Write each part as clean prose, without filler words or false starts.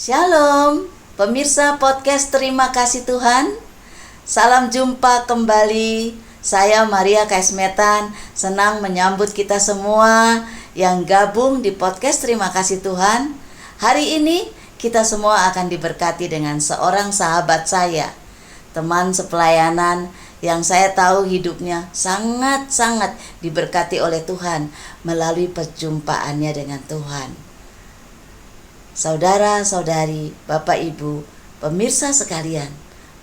Shalom, pemirsa podcast Terima Kasih Tuhan. Salam jumpa kembali. Saya Maria Kaismetan, senang menyambut kita semua yang gabung di podcast Terima Kasih Tuhan. Hari ini kita semua akan diberkati dengan seorang sahabat saya, teman sepelayanan yang saya tahu hidupnya sangat-sangat diberkati oleh Tuhan melalui perjumpaannya dengan Tuhan. Saudara-saudari, Bapak Ibu, pemirsa sekalian,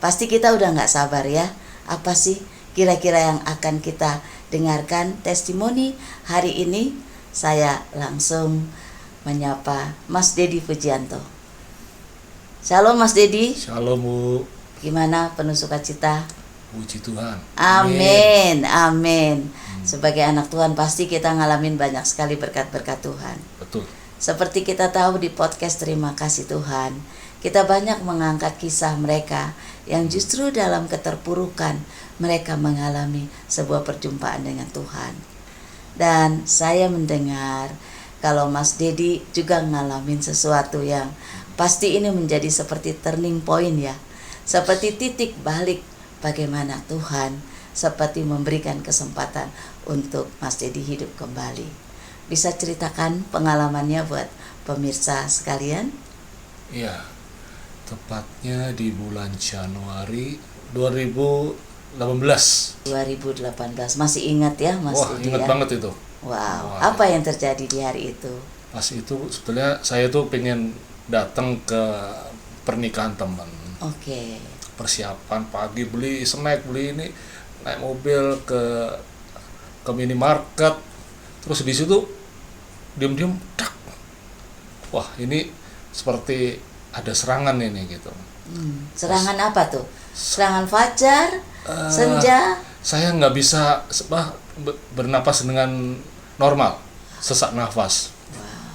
pasti kita udah gak sabar ya. Apa sih kira-kira yang akan kita dengarkan testimoni hari ini? Saya langsung menyapa Mas Dedi Pujianto. Shalom Mas Dedi. Shalom Bu. Gimana penuh sukacita? Puji Tuhan. Amin, amin. Sebagai anak Tuhan pasti kita ngalamin banyak sekali berkat-berkat Tuhan. Betul. Seperti kita tahu di podcast Terima Kasih Tuhan, kita banyak mengangkat kisah mereka yang justru dalam keterpurukan mereka mengalami sebuah perjumpaan dengan Tuhan. Dan saya mendengar kalau Mas Dedi juga ngalamin sesuatu yang pasti ini menjadi seperti turning point ya. Seperti titik balik bagaimana Tuhan seperti memberikan kesempatan untuk Mas Dedi hidup kembali. Bisa ceritakan pengalamannya buat pemirsa sekalian? Iya, tepatnya di bulan Januari 2018. 2018, masih ingat ya Mas Wah, Dedi ingat ya? banget itu. Wow, Wah. apa yang terjadi di hari itu? Pas itu sebetulnya saya tuh pengen datang ke pernikahan teman. Oke. Persiapan pagi beli snack, beli ini, naik mobil ke minimarket. Terus di situ diam-diam, dak. Wah, ini seperti ada serangan ini gitu. Serangan apa tuh? Serangan fajar, senja? Saya nggak bisa bernapas dengan normal, sesak nafas. Wow.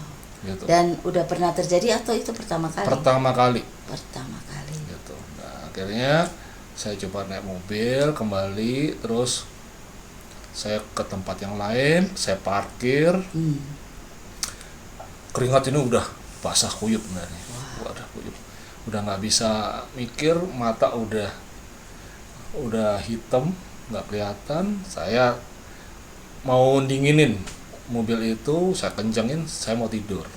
Gitu. Dan udah pernah terjadi atau itu pertama kali? Pertama kali. Pertama kali. Gitu. Nah, akhirnya saya coba naik mobil kembali, terus saya ke tempat yang lain, saya parkir. Keringat ini udah basah kuyup sebenarnya. Wow. Udah kuyup. Udah nggak bisa mikir, mata udah hitam, nggak kelihatan. Saya mau dinginin mobil itu, saya kencengin, saya mau tidur.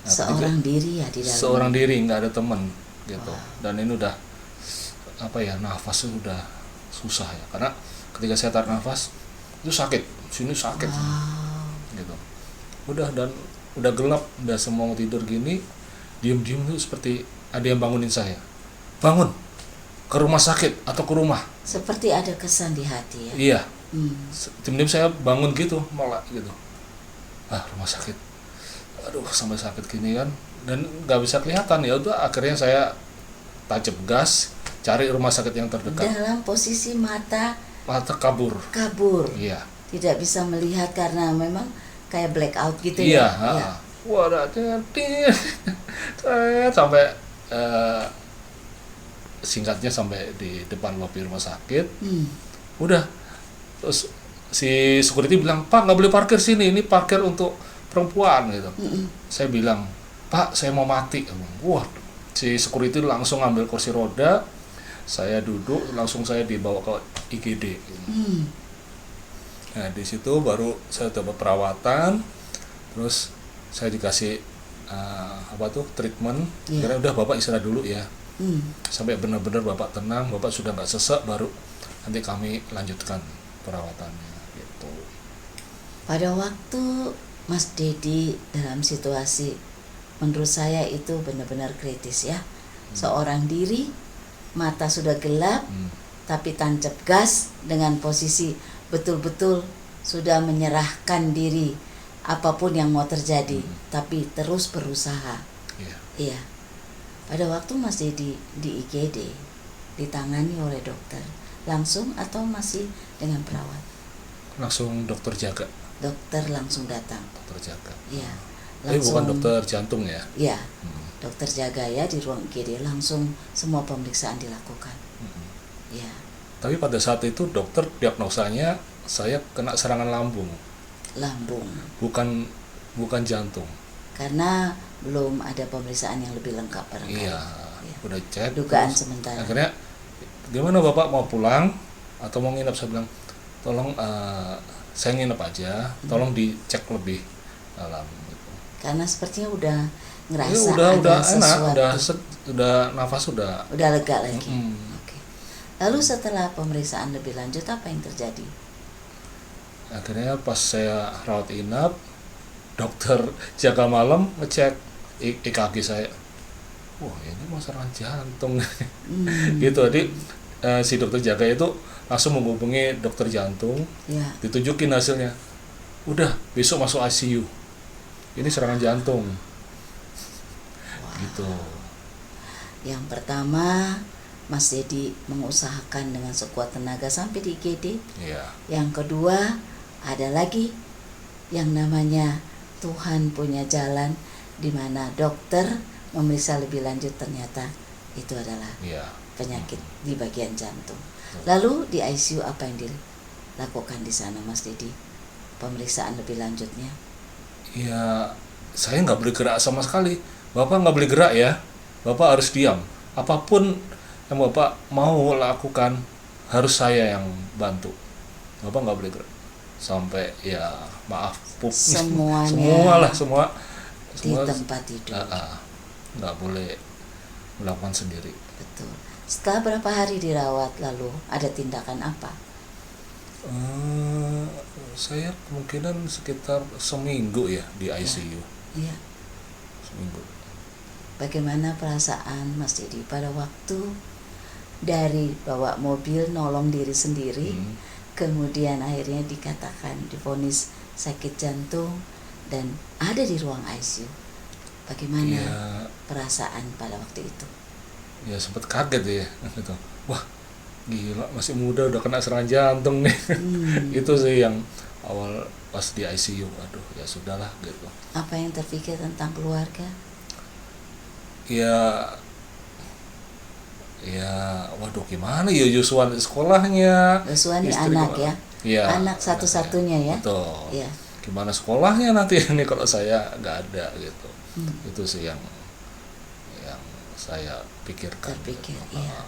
Nah, Seorang diri ya di dalam? Seorang diri, nggak ada teman gitu. Wow. Dan ini udah nafasnya udah susah ya, karena ketika saya tarik nafas itu sakit, sini sakit. Wow. Gitu. Udah gelap, udah semua mau tidur gini, diem-diem tuh seperti ada yang bangunin saya. Bangun, ke rumah sakit atau ke rumah. Seperti ada kesan di hati ya? Iya. Diem-diem saya bangun gitu, malah gitu. Rumah sakit. Aduh, sampai sakit gini kan. Dan nggak bisa kelihatan, ya udah akhirnya saya tancap gas, cari rumah sakit yang terdekat. Dalam posisi mata Kabur. Iya. Tidak bisa melihat karena memang kayak blackout gitu Iya, ya? Iya. Wah, sampai singkatnya sampai di depan lobi rumah sakit. Udah, terus si security bilang, "Pak, nggak boleh parkir sini, ini parkir untuk perempuan," gitu. Saya bilang, "Pak, saya mau mati." Wah, si security langsung ambil kursi roda, saya duduk, langsung saya dibawa ke IGD. Nah, di situ baru saya dapat perawatan, terus saya dikasih treatment. Yeah. Karena udah Bapak istirahat dulu ya, sampai benar-benar Bapak tenang, Bapak sudah nggak sesek, baru nanti kami lanjutkan perawatannya gitu. Pada waktu Mas Dedi dalam situasi menurut saya itu benar-benar kritis ya. Seorang diri, mata sudah gelap, tapi tancap gas dengan posisi betul-betul sudah menyerahkan diri apapun yang mau terjadi, tapi terus berusaha. Iya. Pada waktu Mas Dedi di IGD ditangani oleh dokter, langsung atau masih dengan perawat? Langsung dokter jaga. Dokter langsung datang. Dokter jaga. Iya. Tapi bukan dokter jantung ya? Iya. Dokter jaga ya di ruang IGD, langsung semua pemeriksaan dilakukan. Iya. Tapi pada saat itu dokter diagnosanya saya kena serangan lambung. Lambung. Bukan jantung. Karena belum ada pemeriksaan yang lebih lengkap barangkali. Iya, udah cek. Dugaan terus sementara. akhirnya, gimana Bapak mau pulang atau mau nginep? Saya bilang, tolong saya nginep aja, tolong dicek lebih dalam. Gitu. Karena sepertinya udah ngerasa Ya, ada udah sesuatu. enak, udah nafas udah. Udah lega lagi. Mm. Oke. Lalu setelah pemeriksaan lebih lanjut apa yang terjadi? Akhirnya pas saya rawat inap, dokter jaga malam ngecek EKG saya. Wah, ini mau serangan jantung. Gitu. Jadi si dokter jaga itu langsung menghubungi dokter jantung, Ya. ditunjukin hasilnya. Udah, besok masuk ICU. Ini serangan jantung. Gitu. Yang pertama, Mas Dedi mengusahakan dengan sekuat tenaga sampai di IGD. Iya. Yang kedua, ada lagi yang namanya Tuhan punya jalan, di mana dokter memeriksa lebih lanjut ternyata itu adalah Iya. penyakit di bagian jantung. Lalu di ICU apa yang dilakukan di sana, Mas Dedi? Pemeriksaan lebih lanjutnya? Ya, saya nggak boleh gerak sama sekali. Bapak nggak boleh gerak ya. Bapak harus diam. Apapun yang Bapak mau lakukan, harus saya yang bantu. Bapak nggak boleh gerak. Sampai ya maaf, pup. Semuanya semua di tempat tidur. Nggak boleh melakukan sendiri. Betul. Setelah berapa hari dirawat, lalu ada tindakan apa? Saya kemungkinan sekitar seminggu ya di ICU. Iya. Seminggu. Bagaimana perasaan Mas Dedi pada waktu dari bawa mobil nolong diri sendiri, kemudian akhirnya dikatakan divonis sakit jantung dan ada di ruang ICU. Bagaimana Ya, perasaan pada waktu itu? ya sempat kaget ya gitu. Wah, gila masih muda udah kena serangan jantung nih. Itu sih yang awal pas di ICU. Aduh, ya sudahlah gitu. Apa yang terpikir tentang keluarga? Ya waduh gimana ya Yosua sekolahnya. Yosua ini istri anak gimana? ya? Iya, Anak satu-satunya ya? Betul. Iya. Gimana sekolahnya nanti ini kalau saya nggak ada gitu. Itu sih yang saya pikirkan. Terpikir, gitu. iya.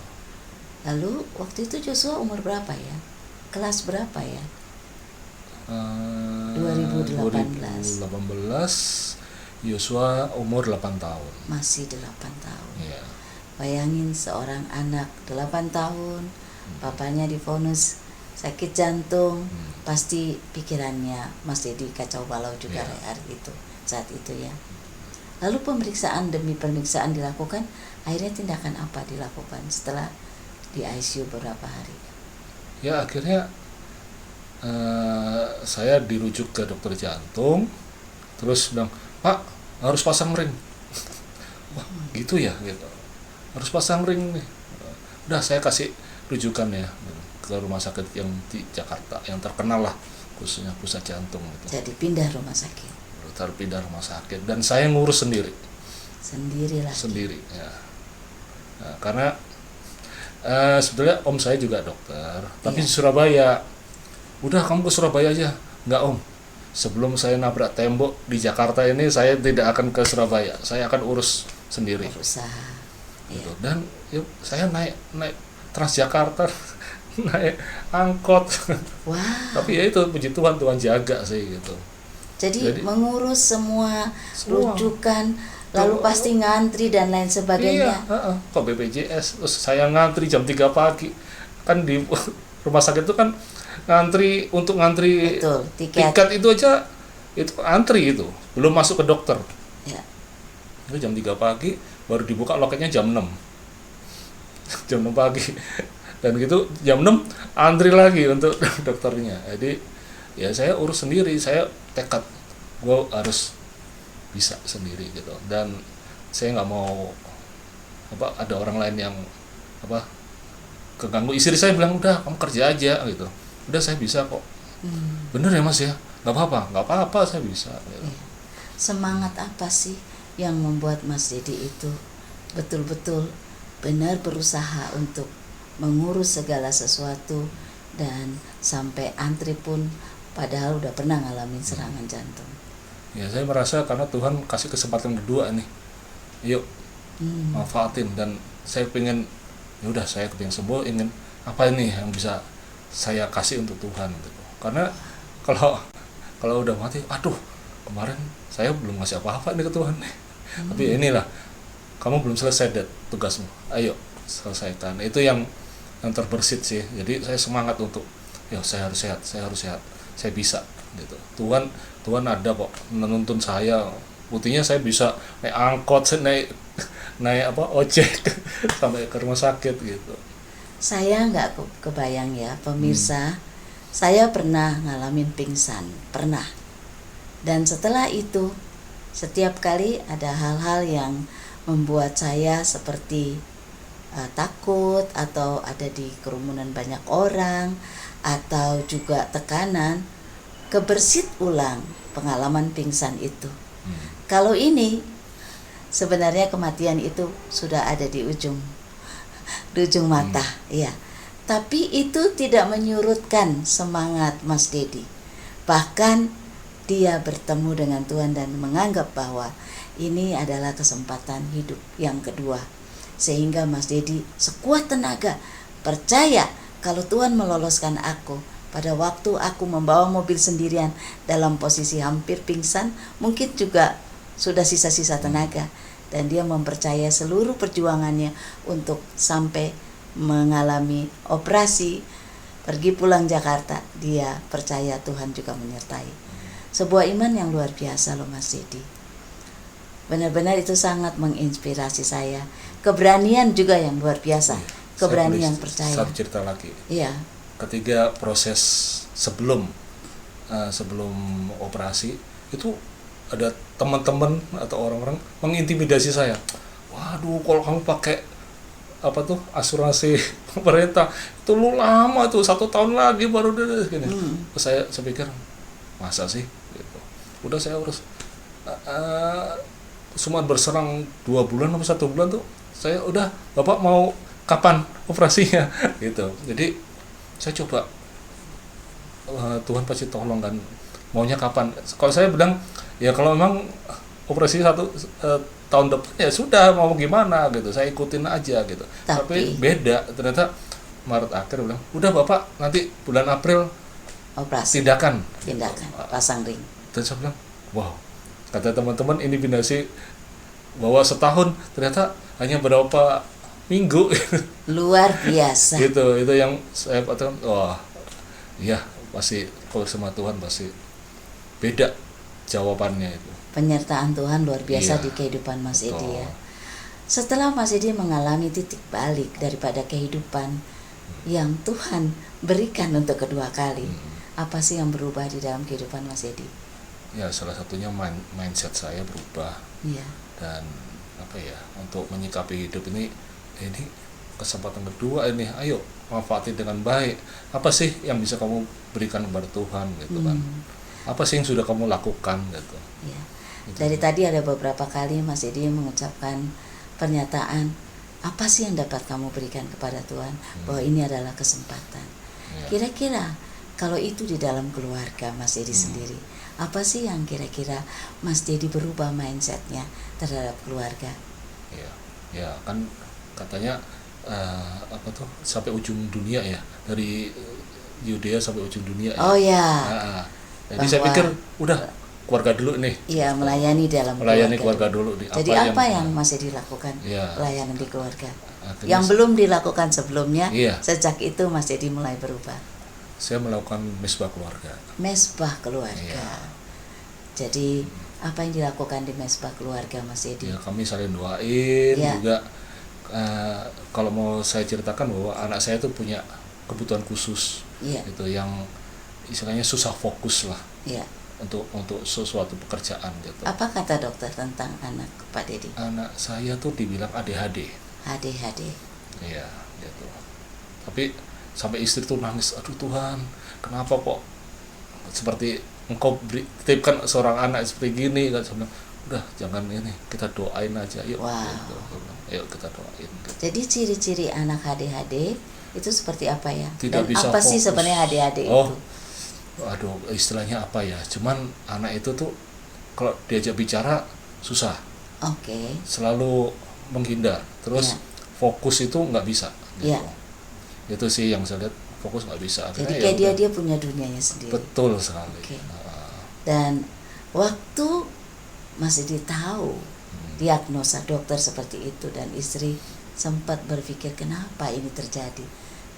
Lalu waktu itu Joshua umur berapa ya? Kelas berapa ya? 2018. 2018 Yosua umur 8 tahun. Masih 8 tahun. Iya. Bayangin seorang anak 8 tahun, papanya divonis sakit jantung, pasti pikirannya Mas Dedi kacau balau juga hari itu, saat itu ya. Lalu pemeriksaan demi pemeriksaan dilakukan, akhirnya tindakan apa dilakukan setelah di ICU beberapa hari? Ya akhirnya saya dirujuk ke dokter jantung, terus bilang, Pak harus pasang ring. Wah gitu ya gitu. Harus pasang ring nih. Udah saya kasih rujukan ya ke rumah sakit yang di Jakarta yang terkenal lah, khususnya pusat jantung gitu. Jadi pindah rumah sakit. Pindah rumah sakit dan saya ngurus sendiri ya. Nah, karena sebetulnya om saya juga dokter tapi di Surabaya. Udah kamu ke Surabaya aja. Enggak om, sebelum saya nabrak tembok di Jakarta ini saya tidak akan ke Surabaya, saya akan urus sendiri. Berusaha Gitu. Dan yuk, saya naik Transjakarta naik angkot. Wah. Tapi ya itu puji Tuhan jaga sih gitu. Jadi mengurus semua rujukan, lalu pasti ngantri dan lain sebagainya. Iya, kok BPJS, terus saya ngantri jam 3 pagi. Kan di rumah sakit itu kan ngantri Betul, tiket itu aja itu antri itu, belum masuk ke dokter. Ya. Itu jam 3 pagi baru dibuka loketnya jam 6. Jam 6 pagi. Dan gitu jam 6 antri lagi untuk dokternya. Jadi ya saya urus sendiri, saya tekad gue harus bisa sendiri gitu, dan saya nggak mau ada orang lain yang keganggu. Istri saya bilang udah kamu kerja aja gitu, udah saya bisa kok. Bener ya mas ya, nggak apa-apa saya bisa gitu. Semangat apa sih yang membuat Mas Dedi itu betul-betul benar berusaha untuk mengurus segala sesuatu dan sampai antri pun padahal udah pernah ngalamin serangan jantung? Ya saya merasa karena Tuhan kasih kesempatan kedua nih, yuk manfaatin. Dan saya pengen, ya udah saya pengen sembuh, ingin apa ini yang bisa saya kasih untuk Tuhan gitu. Karena kalau udah mati, aduh kemarin saya belum ngasih apa-apa nih ke Tuhan nih. Tapi inilah, kamu belum selesai tugasmu, ayo selesaikan. Itu yang terbersit sih. Jadi saya semangat untuk, ya saya harus sehat, saya bisa gitu. Tuhan ada kok menuntun saya. Buktinya saya bisa naik angkot, naik ojek sampai ke rumah sakit gitu. Saya nggak kebayang ya pemirsa, saya pernah ngalamin pingsan, pernah. Dan setelah itu, setiap kali ada hal-hal yang membuat saya seperti takut, atau ada di kerumunan banyak orang, atau juga tekanan, kebersit ulang pengalaman pingsan itu. Kalau ini, sebenarnya kematian itu sudah ada di ujung mata, ya. Tapi itu tidak menyurutkan semangat Mas Dedi. Bahkan dia bertemu dengan Tuhan dan menganggap bahwa ini adalah kesempatan hidup yang kedua. Sehingga Mas Dedi sekuat tenaga percaya kalau Tuhan meloloskan aku pada waktu aku membawa mobil sendirian dalam posisi hampir pingsan, mungkin juga sudah sisa-sisa tenaga. Dan dia mempercaya seluruh perjuangannya untuk sampai mengalami operasi, pergi pulang Jakarta. Dia percaya Tuhan juga menyertai. Sebuah iman yang luar biasa loh Mas Dedi. Benar-benar itu sangat menginspirasi saya. Keberanian juga yang luar biasa. Keberanian percaya. Satu cerita lagi. Iya. Ketika proses sebelum operasi itu, ada teman-teman atau orang-orang mengintimidasi saya. Waduh, kalau kamu pakai asuransi pemerintah itu lu lama tuh, 1 tahun lagi baru deh gini. Saya pikir masa sih gitu. Udah saya urus cuma berserang 2 bulan atau 1 bulan tuh saya udah, Bapak mau kapan operasinya gitu. Jadi saya coba, Tuhan pasti tolong kan, maunya kapan. Kalau saya bilang ya kalau memang operasi 1 tahun depan ya sudah, mau gimana gitu, saya ikutin aja gitu. Tapi beda, ternyata Maret akhir bilang udah Bapak nanti bulan April operasi, tindakan pasang ring. Dan saya bilang wow, kata teman-teman ini binasi bahwa setahun, ternyata hanya berapa minggu. Luar biasa. Itu yang saya katakan, wah iya pasti kalau sama Tuhan pasti beda jawabannya itu. Penyertaan Tuhan luar biasa Iya, di kehidupan Mas betul. Edi ya. Setelah Mas Edi mengalami titik balik daripada kehidupan yang Tuhan berikan untuk kedua kali, apa sih yang berubah di dalam kehidupan Mas Edi? Ya salah satunya mindset saya berubah. Iya. Dan untuk menyikapi hidup ini kesempatan kedua ini, ayo manfaatin dengan baik. Apa sih yang bisa kamu berikan kepada Tuhan gitu kan? Apa sih yang sudah kamu lakukan gitu? Iya. Gitu. Dari tadi ada beberapa kali Mas Edi mengucapkan pernyataan, apa sih yang dapat kamu berikan kepada Tuhan, bahwa ini adalah kesempatan. Ya. Kira-kira kalau itu di dalam keluarga Mas Edi sendiri, apa sih yang kira-kira Mas Dedi berubah mindsetnya terhadap keluarga? Ya kan katanya sampai ujung dunia ya, dari Yudea sampai ujung dunia. Oh ya. Jadi saya pikir udah keluarga dulu nih. Iya, melayani keluarga dulu. Jadi apa yang Mas Edi lakukan? Pelayanan di keluarga. Akhirnya, yang belum dilakukan sebelumnya. Iya. Sejak itu Mas Edi mulai berubah. Saya melakukan mesbah keluarga. Mesbah keluarga. Iya. Jadi apa yang dilakukan di mesbah keluarga Mas Edi? Ya kami saling doain. Iya. Juga kalau mau saya ceritakan bahwa anak saya itu punya kebutuhan khusus. Iya. Gitu, yang istilahnya susah fokus lah. Iya. Untuk sesuatu pekerjaan gitu. Apa kata dokter tentang anak Pak Dedi? Anak saya tuh dibilang ADHD. ADHD. Iya, gitu. Tapi sampai istri tuh nangis, aduh Tuhan, kenapa kok seperti engkau titipkan seorang anak seperti gini? Kan saya bilang, udah jangan ini, kita doain aja, yuk. Wow. Gitu. Yuk kita doain. Gitu. Jadi ciri-ciri anak ADHD itu seperti apa ya? Tidak Dan bisa apa sih fokus. sebenarnya ADHD Oh, itu? aduh, istilahnya apa ya? Cuman anak itu tuh kalau diajak bicara susah, Oke. selalu menghindar, terus Ya. fokus itu nggak bisa gitu. Ya. Itu sih yang saya lihat, fokus nggak bisa. Jadi Akhirnya kayak ya udah. dia punya dunianya sendiri. Betul sekali. Oke. Dan waktu Mas Edi tahu diagnosa dokter seperti itu dan istri sempat berpikir kenapa ini terjadi,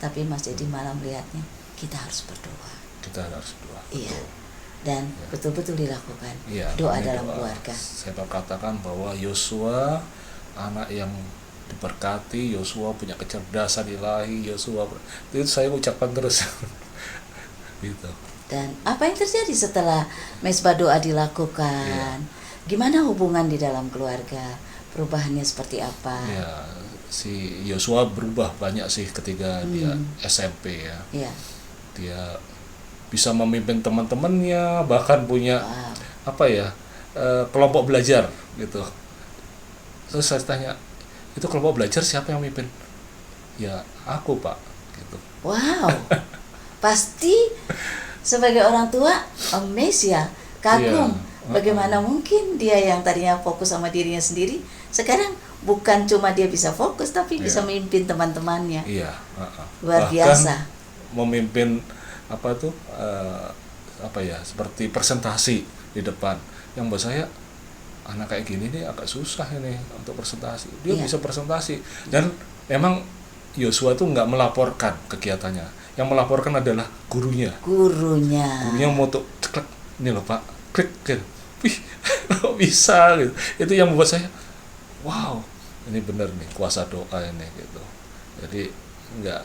tapi Mas Edi malah melihatnya kita harus berdoa. Kita harus doa. Iya. Betul. Dan Ya. betul-betul dilakukan Iya, doa namanya dalam doa. keluarga. Saya katakan bahwa Yosua anak yang diberkati, Yosua punya kecerdasan ilahi, Yosua itu saya ucapkan terus. Gitu. Dan apa yang terjadi setelah mesbah doa dilakukan? Gimana hubungan di dalam keluarga? Perubahannya seperti apa? Ya, si Yosua berubah banyak sih ketika dia SMP ya. Iya. Dia bisa memimpin teman-temannya, bahkan punya Wow. kelompok belajar gitu. Terus saya tanya, itu kelompok belajar siapa yang mimpin? Ya aku Pak, gitu. Wow. Pasti sebagai orang tua amazed ya, kagum. Iya. Bagaimana mungkin dia yang tadinya fokus sama dirinya sendiri, sekarang bukan cuma dia bisa fokus tapi bisa Iya. memimpin teman-temannya. Iya. Luar Bahkan biasa. memimpin seperti presentasi di depan. Yang buat saya anak kayak gini nih agak susah ini untuk presentasi. Dia Iya. bisa presentasi dan memang Yosua tuh nggak melaporkan kegiatannya. Yang melaporkan adalah gurunya. Gurunya. Gurunya mau tuh ceklek, ini loh Pak, klik gitu. Wih, kok bisa gitu. Itu yang membuat saya, wow, ini benar nih kuasa doa ini gitu. Jadi nggak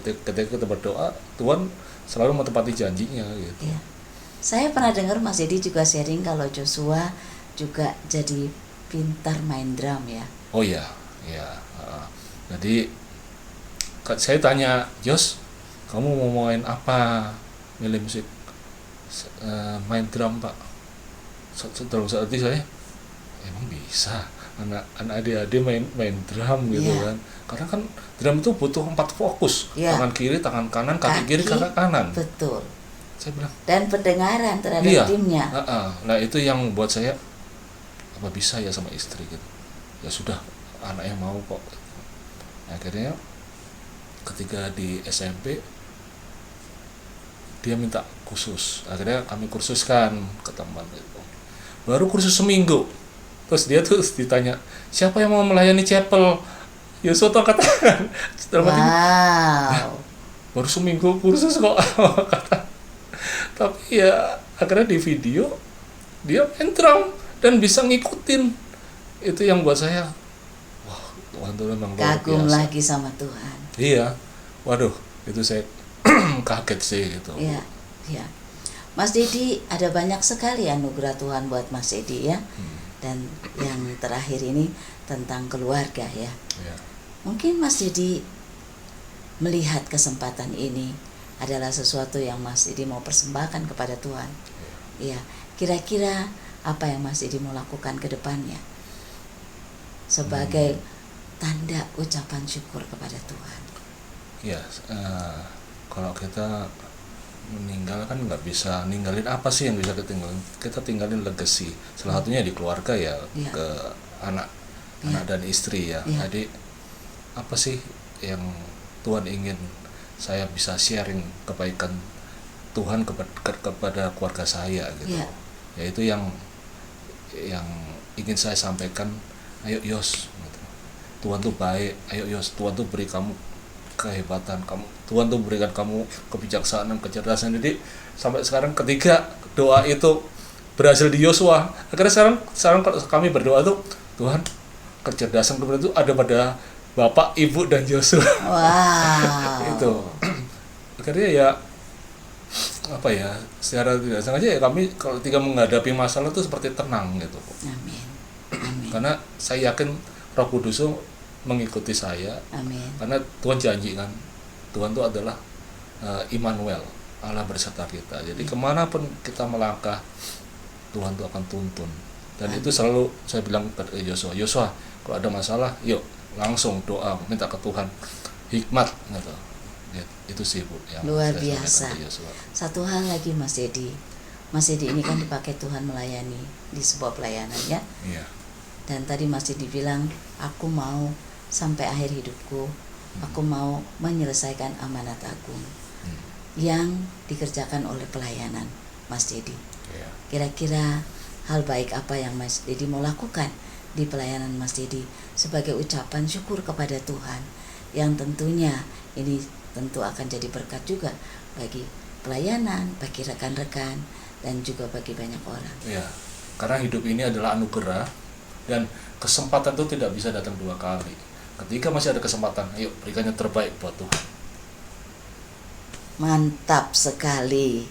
ketika kita berdoa, Tuhan selalu menepati janjinya gitu. Iya. Saya pernah dengar Mas Edi juga sharing kalau Joshua juga jadi pintar main drum ya. Oh iya, ya. Jadi saya tanya, Jos, kamu mau main apa? Milih musik, main drum Pak. Dalam saat itu saya, emang bisa anak adik-adik main drum gitu Iya. kan? Karena kan drum itu butuh 4 fokus, Iya. tangan kiri, tangan kanan, kaki kiri, kaki kanan. Betul. Saya bilang, Dan pendengaran terhadap iya. timnya. Nah itu yang buat saya apa bisa ya sama istri gitu. Ya sudah, anak yang mau kok. Akhirnya ketika di SMP dia minta kursus, akhirnya kami kursuskan ke teman itu. Baru kursus seminggu, terus dia tuh ditanya siapa yang mau melayani chapel. Yosua tuh katakan, Wow. baru seminggu kursus kok. Tapi ya akhirnya di video dia main drum dan bisa ngikutin. Itu yang buat saya, wah Tuhan tuh memang luar Kagum biasa. lagi sama Tuhan. Iya, waduh itu saya kaget sih gitu. Iya, iya. Mas Dedi, ada banyak sekali anugerah Tuhan buat Mas Dedi ya. Dan yang terakhir ini tentang keluarga ya. Iya. Mungkin Mas Dedi melihat kesempatan ini adalah sesuatu yang Mas Dedi mau persembahkan kepada Tuhan. Iya, kira-kira apa yang Mas Dedi mau lakukan ke depannya sebagai tanda ucapan syukur kepada Tuhan? Ya, kalau kita meninggal kan nggak bisa ninggalin apa sih yang bisa kita tinggalin. Kita tinggalin legacy. Salah satunya di keluarga ya, Iya. ke anak dan istri ya. Iya. Jadi apa sih yang Tuhan ingin saya bisa sharing kebaikan Tuhan kepada keluarga saya gitu. Iya. Yaitu yang ingin saya sampaikan. Ayo Yos, gitu. Tuhan tuh baik. Ayo Yos, Tuhan tuh beri kamu kehebatan, Tuhan tuh berikan kamu kebijaksanaan, kecerdasan. Jadi sampai sekarang ketika doa itu berhasil di Yosua, akhirnya sekarang kami berdoa tuh, Tuhan kecerdasan kemudian itu ada pada Bapak, Ibu dan Yosua. Wow. Itu akhirnya ya secara tidak sengaja ya kami kalau ketika menghadapi masalah itu seperti tenang gitu. Amin. Amin. Karena saya yakin Roh Kudus itu mengikuti saya. Amin. Karena Tuhan janji kan, Tuhan itu adalah Immanuel, Allah berserta kita. Jadi kemanapun kita melangkah, Tuhan itu akan tuntun. Dan itu selalu saya bilang ke Yosua, kalau ada masalah, yuk langsung doa, minta ke Tuhan hikmat gitu. Itu sih Bu yang Luar saya biasa. sampaikan ke Yosua. Satu hal lagi Mas Dedi, Mas Edi ini kan dipakai Tuhan melayani di sebuah pelayanan ya. Iya. Dan tadi Mas Edi bilang, aku mau sampai akhir hidupku, aku mau menyelesaikan amanat agung yang dikerjakan oleh pelayanan Mas Dedi. Iya. Kira-kira hal baik apa yang Mas Dedi mau lakukan di pelayanan Mas Dedi sebagai ucapan syukur kepada Tuhan, yang tentunya ini tentu akan jadi berkat juga bagi pelayanan, bagi rekan-rekan, dan juga bagi banyak orang. Iya. Karena hidup ini adalah anugerah dan kesempatan itu tidak bisa datang dua kali. Ketika masih ada kesempatan, ayo berikan yang terbaik buat Tuhan. Mantap sekali.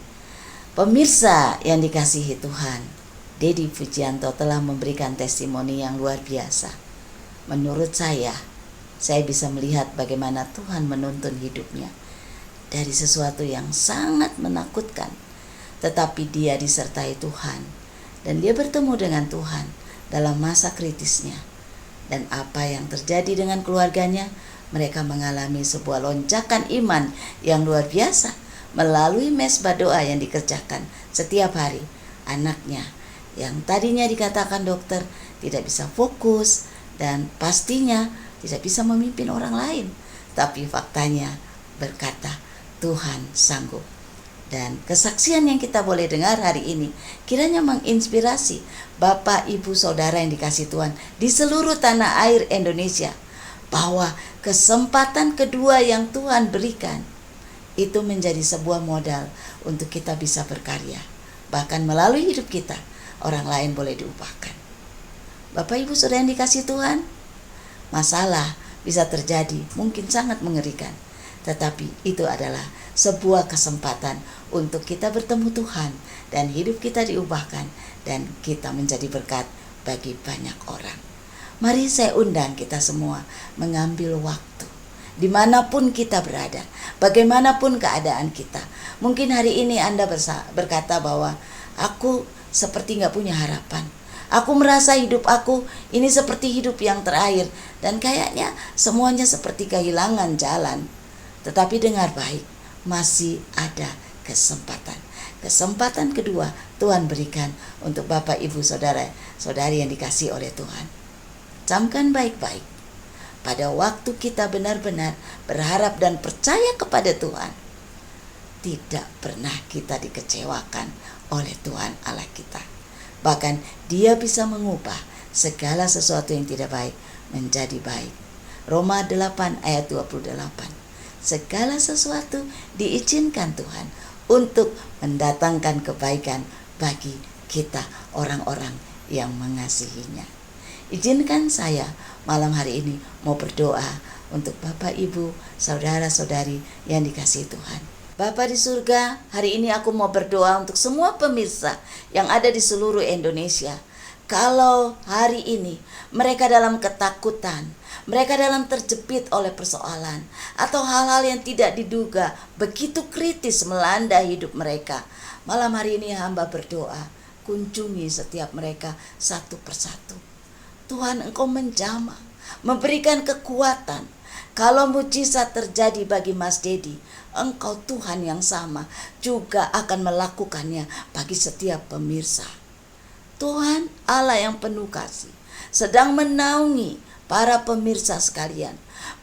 Pemirsa yang dikasihi Tuhan, Dedi Pujianto telah memberikan testimoni yang luar biasa. Menurut saya bisa melihat bagaimana Tuhan menuntun hidupnya dari sesuatu yang sangat menakutkan. Tetapi dia disertai Tuhan dan dia bertemu dengan Tuhan dalam masa kritisnya. Dan apa yang terjadi dengan keluarganya, mereka mengalami sebuah lonjakan iman yang luar biasa melalui mesbah doa yang dikerjakan setiap hari. Anaknya yang tadinya dikatakan dokter tidak bisa fokus dan pastinya tidak bisa memimpin orang lain, tapi faktanya berkata Tuhan sanggup. Dan kesaksian yang kita boleh dengar hari ini kiranya menginspirasi Bapak, Ibu, Saudara yang dikasihi Tuhan di seluruh tanah air Indonesia, bahwa kesempatan kedua yang Tuhan berikan itu menjadi sebuah modal untuk kita bisa berkarya. Bahkan melalui hidup kita, orang lain boleh diubahkan. Bapak, Ibu, Saudara yang dikasihi Tuhan, masalah bisa terjadi, mungkin sangat mengerikan. Tetapi itu adalah sebuah kesempatan untuk kita bertemu Tuhan dan hidup kita diubahkan dan kita menjadi berkat bagi banyak orang. Mari saya undang kita semua mengambil waktu dimanapun kita berada, bagaimanapun keadaan kita. Mungkin hari ini Anda berkata bahwa aku seperti gak punya harapan. Aku merasa hidup aku ini seperti hidup yang terakhir dan kayaknya semuanya seperti kehilangan jalan. Tetapi dengar baik, masih ada kesempatan. Kesempatan kedua Tuhan berikan untuk Bapak, Ibu, Saudara, Saudari yang dikasihi oleh Tuhan. Camkan baik-baik. Pada waktu kita benar-benar berharap dan percaya kepada Tuhan, tidak pernah kita dikecewakan oleh Tuhan Allah kita. Bahkan Dia bisa mengubah segala sesuatu yang tidak baik menjadi baik. Roma 8 ayat 28. Segala sesuatu diizinkan Tuhan untuk mendatangkan kebaikan bagi kita orang-orang yang mengasihinya. Izinkan saya malam hari ini mau berdoa untuk Bapak, Ibu, Saudara-saudari yang dikasihi Tuhan. Bapa di surga, hari ini aku mau berdoa untuk semua pemirsa yang ada di seluruh Indonesia. Kalau hari ini mereka dalam ketakutan, mereka dalam terjepit oleh persoalan atau hal-hal yang tidak diduga begitu kritis melanda hidup mereka, malam hari ini hamba berdoa, kunjungi setiap mereka satu persatu. Tuhan, Engkau menjamah, memberikan kekuatan. Kalau mujizat terjadi bagi Mas Dedi, Engkau Tuhan yang sama juga akan melakukannya bagi setiap pemirsa. Tuhan Allah yang penuh kasih sedang menaungi para pemirsa sekalian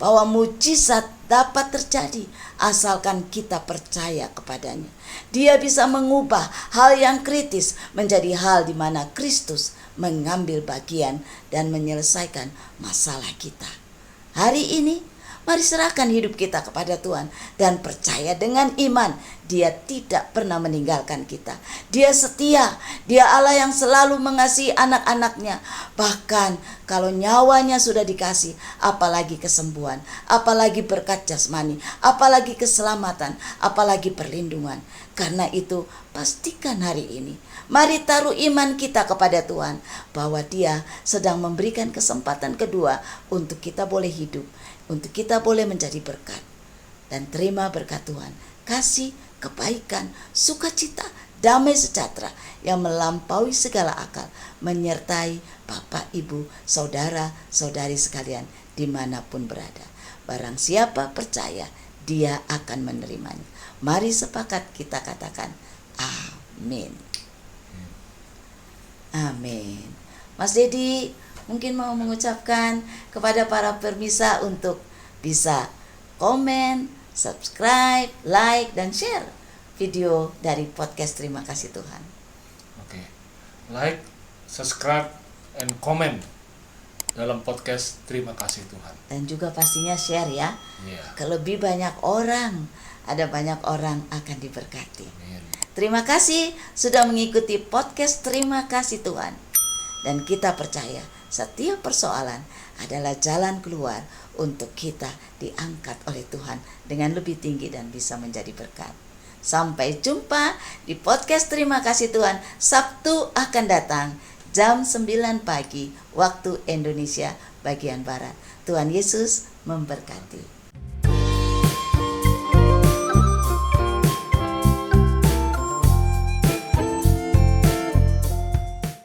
bahwa mujizat dapat terjadi asalkan kita percaya kepadanya. Dia bisa mengubah hal yang kritis menjadi hal di mana Kristus mengambil bagian dan menyelesaikan masalah kita. Hari ini mari serahkan hidup kita kepada Tuhan dan percaya dengan iman Dia tidak pernah meninggalkan kita. Dia setia, Dia Allah yang selalu mengasihi anak-anaknya. Bahkan kalau nyawanya sudah dikasih, apalagi kesembuhan, apalagi berkat jasmani, apalagi keselamatan, apalagi perlindungan. Karena itu pastikan hari ini, mari taruh iman kita kepada Tuhan bahwa Dia sedang memberikan kesempatan kedua untuk kita boleh hidup, untuk kita boleh menjadi berkat. Dan terima berkat Tuhan, kasih, kebaikan, sukacita, damai sejahtera yang melampaui segala akal menyertai Bapak, Ibu, Saudara, Saudari sekalian dimanapun berada. Barang siapa percaya, dia akan menerimanya. Mari sepakat kita katakan amin. Amin. Mas Dedi mungkin mau mengucapkan kepada para pemirsa untuk bisa komen, subscribe, like, dan share video dari podcast Terima Kasih Tuhan. Oke. Like, subscribe, and comment dalam podcast Terima Kasih Tuhan. Dan juga pastinya share ya. Iya. Ke lebih banyak orang, ada banyak orang akan diberkati. Amin. Terima kasih sudah mengikuti podcast Terima Kasih Tuhan. Dan kita percaya setiap persoalan adalah jalan keluar untuk kita diangkat oleh Tuhan dengan lebih tinggi dan bisa menjadi berkat. Sampai jumpa di podcast Terima Kasih Tuhan. Sabtu akan datang jam 9 pagi waktu Indonesia bagian Barat. Tuhan Yesus memberkati.